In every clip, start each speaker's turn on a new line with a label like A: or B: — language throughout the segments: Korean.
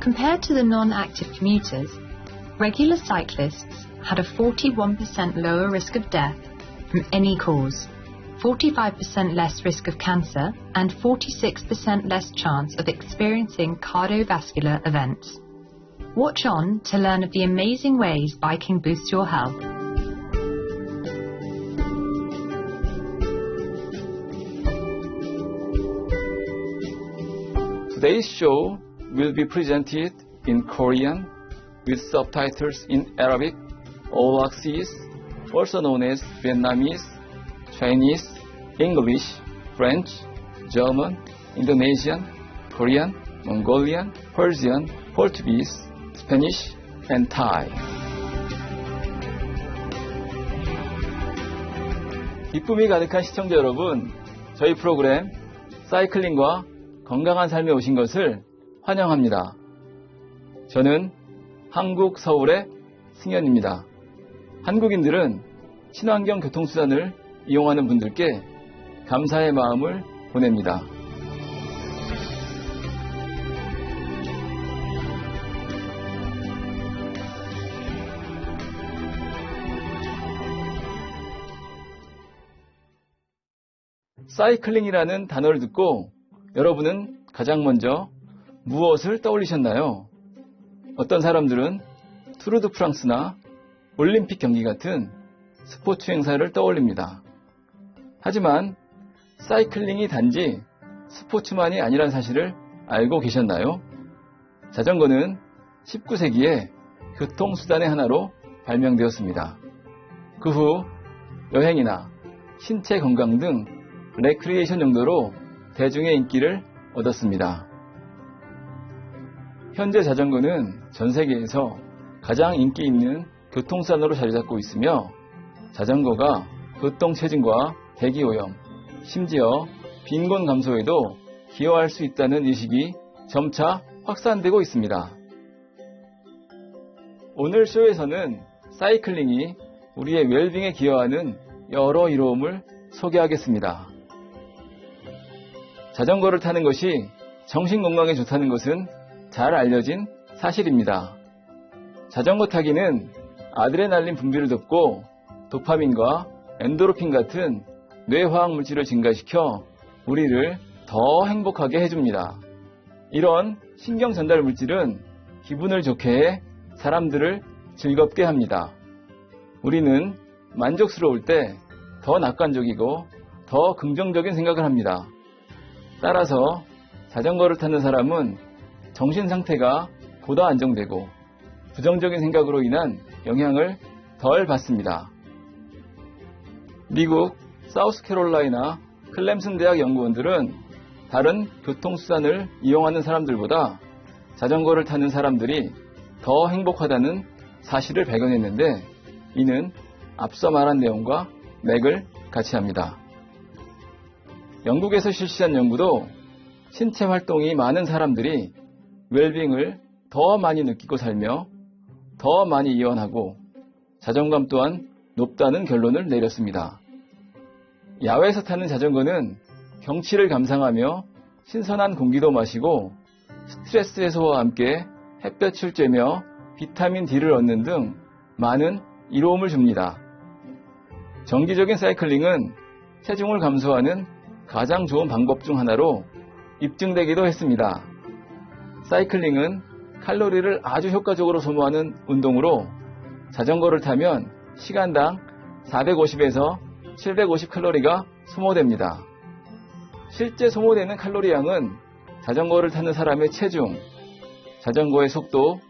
A: Compared to the non-active commuters, regular cyclists had a 41% lower risk of death from any cause, 45% less risk of cancer, and 46% less chance of experiencing cardiovascular events. Watch on to learn of the amazing ways biking boosts your health.
B: Today's show will be presented in Korean with subtitles in Arabic, Overseas, also known as Vietnamese, Chinese, English, French, German, Indonesian, Korean, Mongolian, Persian, Portuguese, Spanish, and Thai. 기쁨이 가득한 시청자 여러분, 저희 프로그램 사이클링과 건강한 삶에 오신 것을 환영합니다. 저는 한국 서울의 승현입니다. 한국인들은 친환경 교통수단을 이용하는 분들께 감사의 마음을 보냅니다. 사이클링이라는 단어를 듣고 여러분은 가장 먼저 무엇을 떠올리셨나요? 어떤 사람들은 투르 드 프랑스나 올림픽 경기 같은 스포츠 행사를 떠올립니다. 하지만 사이클링이 단지 스포츠만이 아니란 사실을 알고 계셨나요? 자전거는 19세기에 교통수단의 하나로 발명되었습니다. 그 후 여행이나 신체 건강 등 레크리에이션 용도로 대중의 인기를 얻었습니다. 현재 자전거는 전 세계에서 가장 인기 있는 교통수단으로 자리 잡고 있으며 자전거가 교통체증과 대기오염, 심지어 빈곤 감소에도 기여할 수 있다는 의식이 점차 확산되고 있습니다. 오늘 쇼에서는 사이클링이 우리의 웰빙에 기여하는 여러 이로움을 소개하겠습니다. 자전거를 타는 것이 정신건강에 좋다는 것은 잘 알려진 사실입니다. 자전거 타기는 아드레날린 분비를 돕고 도파민과 엔도르핀 같은 뇌화학 물질을 증가시켜 우리를 더 행복하게 해줍니다. 이런 신경 전달 물질은 기분을 좋게 해 사람들을 즐겁게 합니다. 우리는 만족스러울 때 더 낙관적이고 더 긍정적인 생각을 합니다. 따라서 자전거를 타는 사람은 정신 상태가 보다 안정되고 부정적인 생각으로 인한 영향을 덜 받습니다. 미국 사우스캐롤라이나 클램슨 대학 연구원들은 다른 교통수단을 이용하는 사람들보다 자전거를 타는 사람들이 더 행복하다는 사실을 발견했는데 이는 앞서 말한 내용과 맥을 같이 합니다. 영국에서 실시한 연구도 신체 활동이 많은 사람들이 웰빙을 더 많이 느끼고 살며 더 많이 이완하고 자존감 또한 높다는 결론을 내렸습니다. 야외에서 타는 자전거는 경치를 감상하며 신선한 공기도 마시고 스트레스 해소와 함께 햇볕을 쬐며 비타민 D를 얻는 등 많은 이로움을 줍니다. 정기적인 사이클링은 체중을 감소하는 가장 좋은 방법 중 하나로 입증되기도 했습니다. 사이클링은 칼로리를 아주 효과적으로 소모하는 운동으로 자전거를 타면 시간당 450에서 750 칼로리가 소모됩니다. 실제 소모되는 칼로리 양은 자전거를 타는 사람의 체중, 자전거의 속도,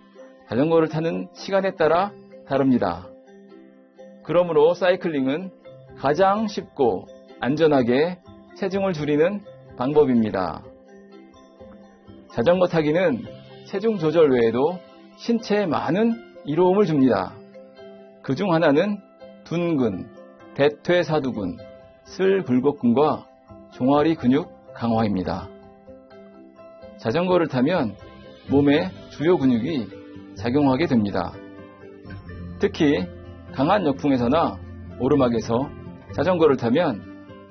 B: 자전거를 타는 시간에 따라 다릅니다. 그러므로 사이클링은 가장 쉽고 안전하게 체중을 줄이는 방법입니다. 자전거 타기는 체중 조절 외에도 신체에 많은 이로움을 줍니다. 그중 하나는 둔근, 대퇴사두근, 슬굴곡근과 종아리 근육 강화입니다. 자전거를 타면 몸의 주요 근육이 작용하게 됩니다. 특히 강한 역풍에서나 오르막에서 자전거를 타면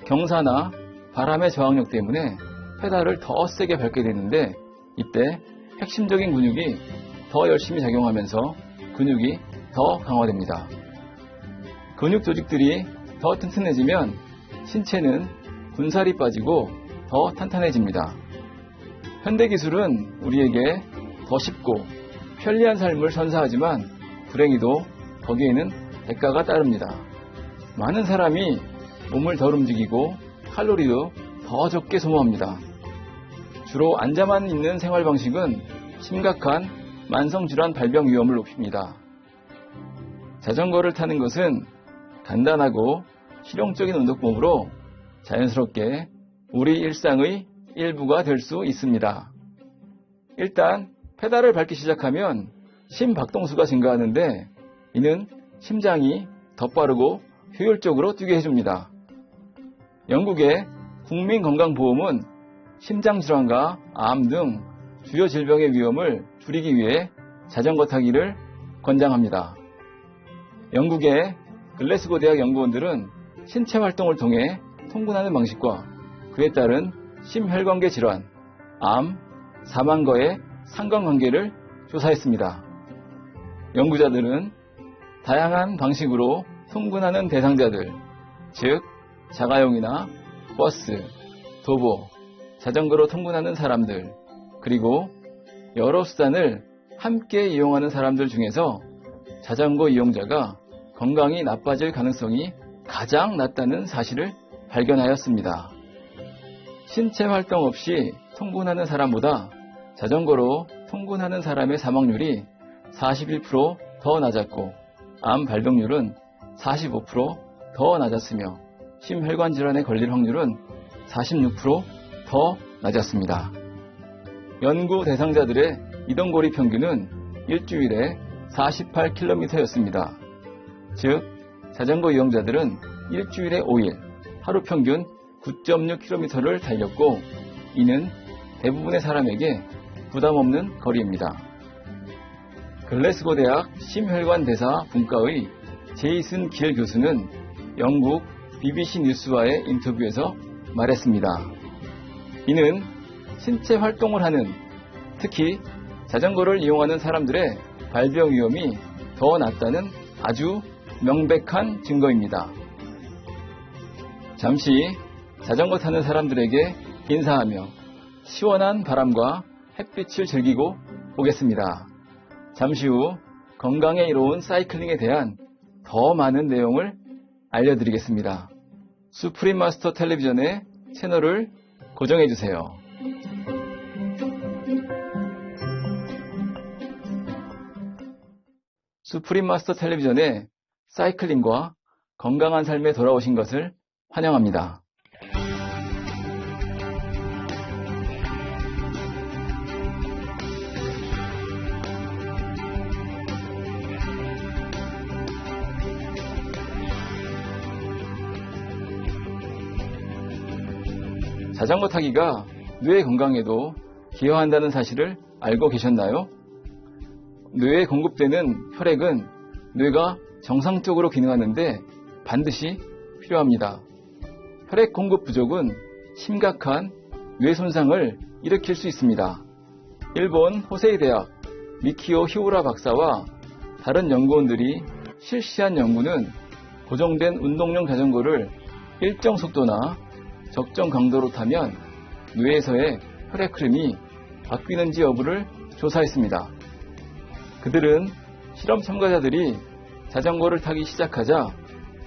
B: 경사나 바람의 저항력 때문에 페달을 더 세게 밟게 되는데 이때 핵심적인 근육이 더 열심히 작용하면서 근육이 더 강화됩니다. 근육 조직들이 더 튼튼해지면 신체는 군살이 빠지고 더 탄탄해집니다. 현대기술은 우리에게 더 쉽고 편리한 삶을 선사하지만 불행히도 거기에는 대가가 따릅니다. 많은 사람이 몸을 덜 움직이고 칼로리도 더 적게 소모합니다. 주로 앉아만 있는 생활 방식은 심각한 만성질환 발병 위험을 높입니다. 자전거를 타는 것은 간단하고 실용적인 운동법으로 자연스럽게 우리 일상의 일부가 될 수 있습니다. 일단 페달을 밟기 시작하면 심박동수가 증가하는데 이는 심장이 더 빠르고 효율적으로 뛰게 해줍니다. 영국의 국민건강보험은 심장질환과 암 등 주요 질병의 위험을 줄이기 위해 자전거 타기를 권장합니다. 영국의 글래스고 대학 연구원들은 신체 활동을 통해 통근하는 방식과 그에 따른 심혈관계 질환, 암, 사망과의 상관관계를 조사했습니다. 연구자들은 다양한 방식으로 통근하는 대상자들, 즉 자가용이나 버스, 도보, 자전거로 통근하는 사람들, 그리고 여러 수단을 함께 이용하는 사람들 중에서 자전거 이용자가 건강이 나빠질 가능성이 가장 낮다는 사실을 발견하였습니다. 신체 활동 없이 통근하는 사람보다 자전거로 통근하는 사람의 사망률이 41%더 낮았고 암 발병률은 45%더 낮았으며 심혈관 질환에 걸릴 확률은 46%더 낮았습니다. 연구 대상자들의 이동거리 평균은 일주일에 48km였습니다. 즉, 자전거 이용자들은 일주일에 5일, 하루 평균 9.6km를 달렸고 이는 대부분의 사람에게 부담 없는 거리입니다. 글래스고 대학 심혈관 대사 분과의 제이슨 길 교수는 영국 BBC 뉴스와의 인터뷰에서 말했습니다. 이는 신체 활동을 하는, 특히 자전거를 이용하는 사람들의 발병 위험이 더 낮다는 아주 명백한 증거입니다. 잠시 자전거 타는 사람들에게 인사하며 시원한 바람과 햇빛을 즐기고 오겠습니다. 잠시 후 건강에 이로운 사이클링에 대한 더 많은 내용을 알려드리겠습니다. 수프림 마스터 텔레비전의 채널을 고정해주세요. 수프림 마스터 텔레비전의 사이클링과 건강한 삶에 돌아오신 것을 환영합니다. 자전거 타기가 뇌 건강에도 기여한다는 사실을 알고 계셨나요? 뇌에 공급되는 혈액은 뇌가 정상적으로 기능하는데 반드시 필요합니다. 혈액 공급 부족은 심각한 뇌 손상을 일으킬 수 있습니다. 일본 호세이 대학 미키오 히우라 박사와 다른 연구원들이 실시한 연구는 고정된 운동용 자전거를 일정 속도나 적정 강도로 타면 뇌에서의 혈액 흐름이 바뀌는지 여부를 조사했습니다. 그들은 실험 참가자들이 자전거를 타기 시작하자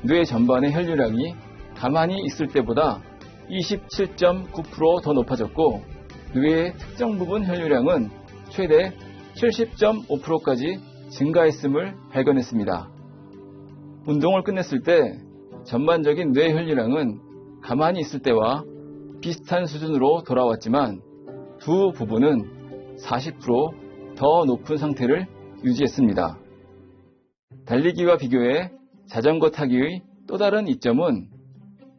B: 뇌 전반의 혈류량이 가만히 있을 때보다 27.9% 더 높아졌고 뇌의 특정 부분 혈류량은 최대 70.5%까지 증가했음을 발견했습니다. 운동을 끝냈을 때 전반적인 뇌 혈류량은 가만히 있을 때와 비슷한 수준으로 돌아왔지만 두 부분은 40%더 높은 상태를 유지했습니다. 달리기와 비교해 자전거 타기의 또 다른 이점은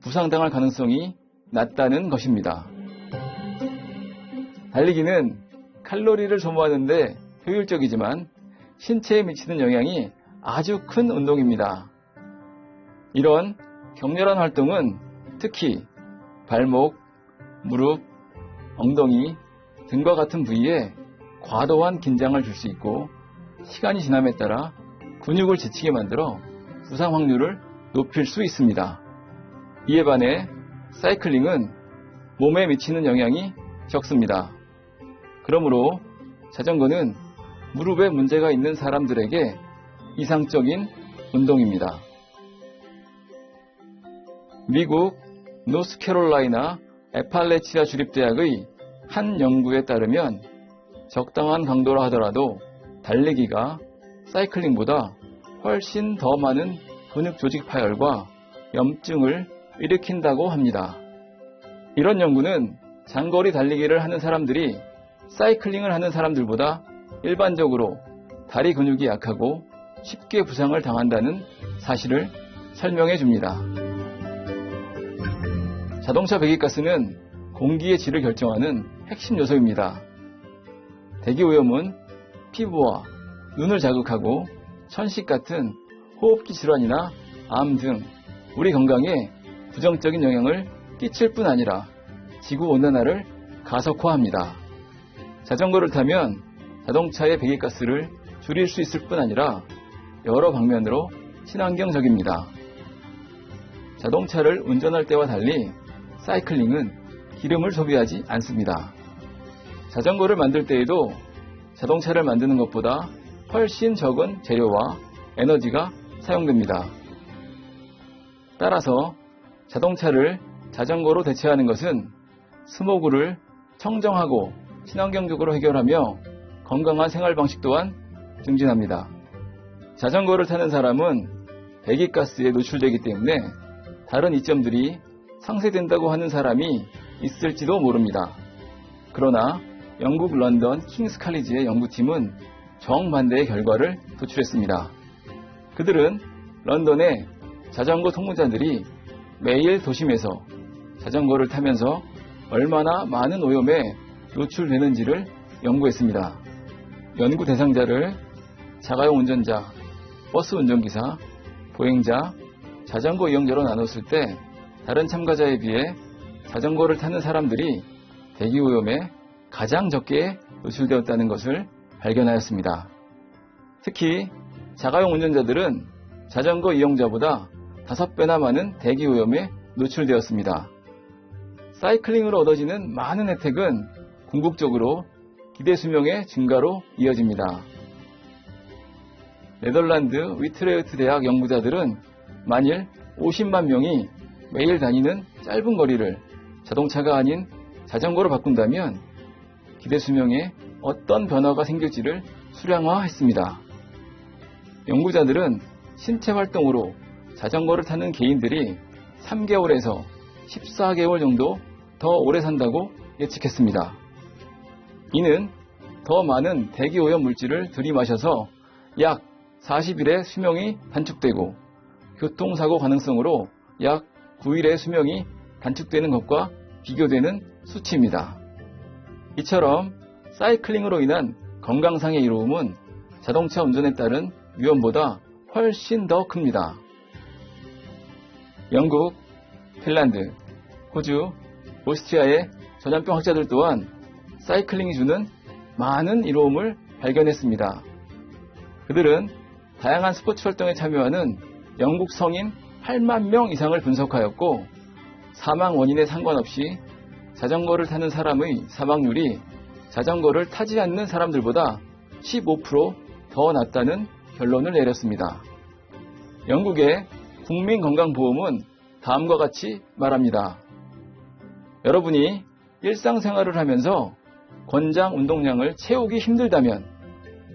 B: 부상당할 가능성이 낮다는 것입니다. 달리기는 칼로리를 소모하는데 효율적이지만 신체에 미치는 영향이 아주 큰 운동입니다. 이런 격렬한 활동은 특히 발목, 무릎, 엉덩이 등과 같은 부위에 과도한 긴장을 줄 수 있고 시간이 지남에 따라 근육을 지치게 만들어 부상 확률을 높일 수 있습니다. 이에 반해 사이클링은 몸에 미치는 영향이 적습니다. 그러므로 자전거는 무릎에 문제가 있는 사람들에게 이상적인 운동입니다. 미국 노스캐롤라이나 애팔레치아 주립대학의 한 연구에 따르면 적당한 강도라 하더라도 달리기가 사이클링보다 훨씬 더 많은 근육 조직 파열과 염증을 일으킨다고 합니다. 이런 연구는 장거리 달리기를 하는 사람들이 사이클링을 하는 사람들보다 일반적으로 다리 근육이 약하고 쉽게 부상을 당한다는 사실을 설명해 줍니다. 자동차 배기가스는 공기의 질을 결정하는 핵심 요소입니다. 대기오염은 피부와 눈을 자극하고 천식 같은 호흡기 질환이나 암 등 우리 건강에 부정적인 영향을 끼칠 뿐 아니라 지구온난화를 가속화합니다. 자전거를 타면 자동차의 배기가스를 줄일 수 있을 뿐 아니라 여러 방면으로 친환경적입니다. 자동차를 운전할 때와 달리 사이클링은 기름을 소비하지 않습니다. 자전거를 만들 때에도 자동차를 만드는 것보다 훨씬 적은 재료와 에너지가 사용됩니다. 따라서 자동차를 자전거로 대체하는 것은 스모그를 청정하고 친환경적으로 해결하며 건강한 생활 방식 또한 증진합니다. 자전거를 타는 사람은 배기가스에 노출되기 때문에 다른 이점들이 상쇄된다고 하는 사람이 있을지도 모릅니다. 그러나 영국 런던 킹스 칼리지의 연구팀은 정반대의 결과를 도출했습니다. 그들은 런던의 자전거 통문자들이 매일 도심에서 자전거를 타면서 얼마나 많은 오염에 노출되는지를 연구했습니다. 연구 대상자를 자가용 운전자, 버스 운전기사, 보행자, 자전거 이용자로 나눴을 때 다른 참가자에 비해 자전거를 타는 사람들이 대기오염에 가장 적게 노출되었다는 것을 발견하였습니다. 특히 자가용 운전자들은 자전거 이용자보다 5배나 많은 대기오염에 노출되었습니다. 사이클링으로 얻어지는 많은 혜택은 궁극적으로 기대 수명의 증가로 이어집니다. 네덜란드 위트레우트 대학 연구자들은 만일 50만 명이 매일 다니는 짧은 거리를 자동차가 아닌 자전거로 바꾼다면 기대 수명에 어떤 변화가 생길지를 수량화했습니다. 연구자들은 신체 활동으로 자전거를 타는 개인들이 3개월에서 14개월 정도 더 오래 산다고 예측했습니다. 이는 더 많은 대기오염 물질을 들이마셔서 약 40일의 수명이 단축되고 교통사고 가능성으로 약 9일의 수명이 단축되는 것과 비교되는 수치입니다. 이처럼 사이클링으로 인한 건강상의 이로움은 자동차 운전에 따른 위험보다 훨씬 더 큽니다. 영국, 핀란드, 호주, 오스트리아의 전염병 학자들 또한 사이클링이 주는 많은 이로움을 발견했습니다. 그들은 다양한 스포츠 활동에 참여하는 영국 성인 8만 명 이상을 분석하였고 사망 원인에 상관없이 자전거를 타는 사람의 사망률이 자전거를 타지 않는 사람들보다 15% 더 낮다는 결론을 내렸습니다. 영국의 국민건강보험은 다음과 같이 말합니다. 여러분이 일상생활을 하면서 권장 운동량을 채우기 힘들다면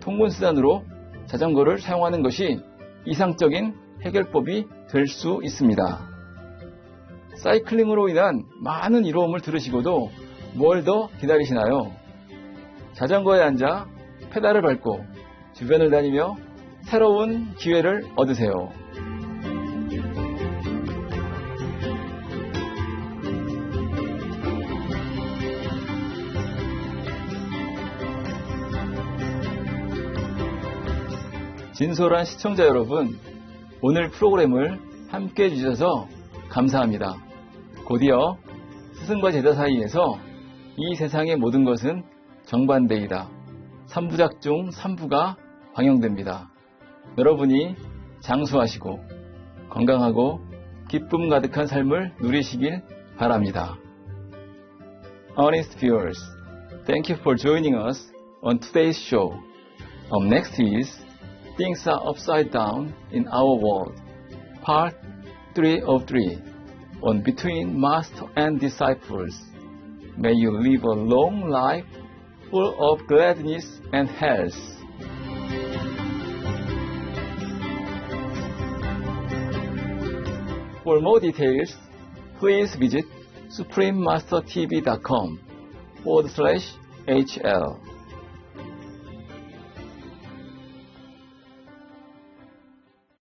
B: 통근수단으로 자전거를 사용하는 것이 이상적인 해결법이 될 수 있습니다. 사이클링으로 인한 많은 이로움을 들으시고도 뭘 더 기다리시나요? 자전거에 앉아 페달을 밟고 주변을 다니며 새로운 기회를 얻으세요. 진솔한 시청자 여러분, 오늘 프로그램을 함께 해주셔서 감사합니다. 곧이어 스승과 제자 사이에서 이 세상의 모든 것은 정반대이다. 3부작 중 3부가 방영됩니다. 여러분이 장수하시고 건강하고 기쁨 가득한 삶을 누리시길 바랍니다. Honest viewers, thank you for joining us on today's show. Up next is Things Are Upside Down in Our World, Part 3 of 3, on Between Master and Disciples. May you live a long life full of gladness and health. For more details, please visit suprememastertv.com/HL.